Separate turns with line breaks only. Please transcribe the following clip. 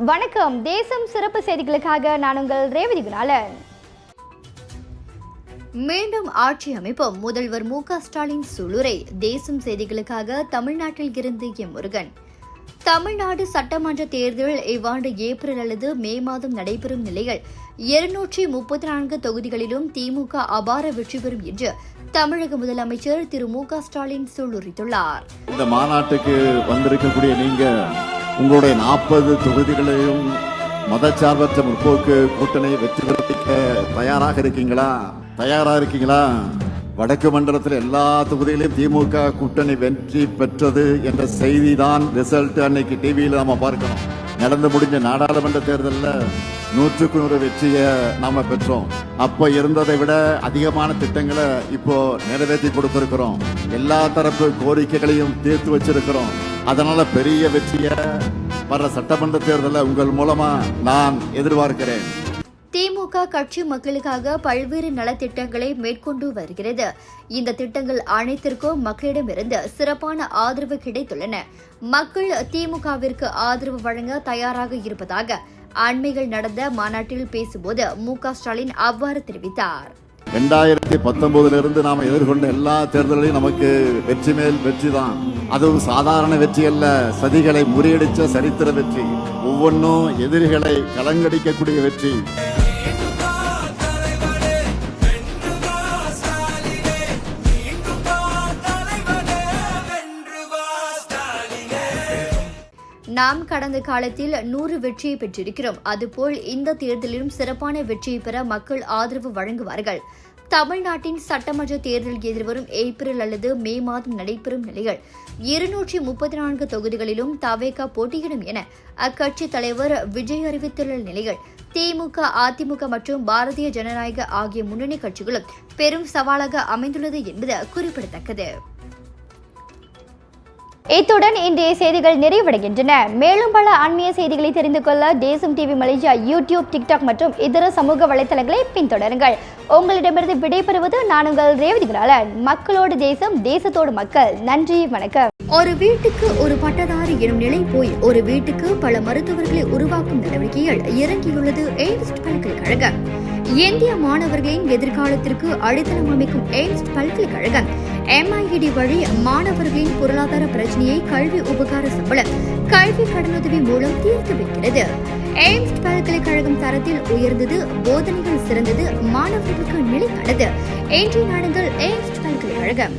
வணக்கம். தேசம் சிறப்பு செய்திகளுக்காக நான் உங்கள் ரேவதி குணாலன். மீண்டும் ஆட்சி அமைப்போம், முதல்வர் மு.க.ஸ்டாலின் சூளுரை. தேசம் செய்திகளுக்காக தமிழ்நாட்டில் இருந்து எம் முருகன். தமிழ்நாடு சட்டமன்ற தேர்தல் இவ்வாண்டு ஏப்ரல் அல்லது மே மாதம் நடைபெறும் நிலையில் 234 தொகுதிகளிலும் திமுக அபார வெற்றி பெறும் என்று தமிழக முதலமைச்சர் திரு மு.க.ஸ்டாலின் சூளுரைத்துள்ளார்.
இந்த மாநாட்டுக்கு வந்திருக்கக்கூடிய நீங்க உங்களுடைய 40 தொகுதிகளையும் மதச்சார்பற்ற முற்போக்கு கூட்டணி வெற்றி பெறுவதற்கு தயாராக இருக்கீங்களா? வடக்கு மண்டலத்தில் எல்லா தொகுதிகளையும் திமுக கூட்டணி வெற்றி பெற்றது என்ற செய்தி தான் ரிசல்ட் அன்னைக்கு டிவியில் நாம பார்க்கணும். நடந்து முடிஞ்ச நாடாளுமன்ற தேர்தலில் 100க்கு 100 வெற்றியை நாம பெற்றோம். அப்ப இருந்ததை விட அதிகமான திட்டங்களை இப்போ நிறைவேற்றி கொடுத்திருக்கிறோம். எல்லா தரப்பு கோரிக்கைகளையும் தீர்த்து வச்சிருக்கிறோம். அதனால பெரிய வெற்றியை வர்ற சட்டமன்ற தேர்தலில் உங்கள் மூலமா நான் எதிர்பார்க்கிறேன்.
திமுக கட்சி மக்களுக்காக பல்வேறு நலத்திட்டங்களை மேற்கொண்டு வருகிறது. இந்த திட்டங்கள் அனைத்திற்கும் மக்களிடமிருந்து சிறப்பான ஆதரவு கிடைத்துள்ளன. மக்கள் திமுகவிற்கு ஆதரவு வழங்க தயாராக இருப்பதாக அண்மையில் நடந்த மாநாட்டில் பேசும்போது மு.க.ஸ்டாலின் அவ்வாறு தெரிவித்தார்.
2019 நாம எதிர்கொண்ட எல்லா தேர்தலையும் நமக்கு வெற்றி மேல் வெற்றி தான். அதுவும் சாதாரண வெற்றி அல்ல, சதிகளை முறியடிச்ச சரித்திர வெற்றி. ஒவ்வொன்றும் எதிரிகளை கலங்கடிக்கக்கூடிய வெற்றி.
நாம் கடந்த காலத்தில் 100 வெற்றியை பெற்றிருக்கிறோம். அதுபோல் இந்த தேர்தலிலும் சிறப்பான வெற்றியை பெற மக்கள் ஆதரவு வழங்குவார்கள். தமிழ்நாட்டின் சட்டமன்ற தேர்தல் எதிர்வரும் ஏப்ரல் அல்லது மே மாதம் நடைபெறும் நிலையில் 234 தொகுதிகளிலும் தவேக போட்டியிடும் என அக்கட்சி தலைவர் விஜய் அறிவித்துள்ள நிலையில் திமுக, அதிமுக மற்றும் பாரதிய ஜனநாயக ஆகிய முன்னணி கட்சிகளும் பெரும் சவாலாக அமைந்துள்ளது என்பது குறிப்பிடத்தக்கது. இத்துடன் இன்றைய செய்திகள் நிறைவடைகின்றன. மேலும் பல ஆன்மீக செய்திகளை தெரிந்து கொள்ள தேசம் டிவி மலேசியா யூடியூப், டிக்டாக் மற்றும் இதர சமூக வலைதளங்களை பின்தொடருங்கள். உங்களிடமிருந்து விடைபெறுவது நான் உங்கள் ரேவதி குணாலன். மக்களோடு தேசம், தேசத்தோடு மக்கள். நன்றி, வணக்கம். ஒரு வீட்டுக்கு ஒரு பட்டதாரி எனும் நிலை போய் ஒரு வீட்டுக்கு பல மருத்துவர்களை உருவாக்கும் நடவடிக்கையில் இறங்கியுள்ளது எய்ம்ஸ் பல்கலைக்கழகம். இந்திய மாணவர்களின் எதிர்காலத்திற்கு அடித்தளம் அமைக்கும் எய்ம்ஸ் பல்கலைக்கழகம் MIED வழி மாணவர்களின் பொருளாதார பிரச்சனையை கல்வி உபகார சம்பளம், கல்வி கடனுதவி மூலம் தீர்த்து வைக்கிறது. எய்ம்ஸ் பல்கலைக்கழகம் தரத்தில் உயர்ந்தது, போதனைகள் சிறந்தது, மாணவர்களுக்கு நிலையானது. இன்றைய நாடுகள் எய்ம்ஸ் பல்கலைக்கழகம்.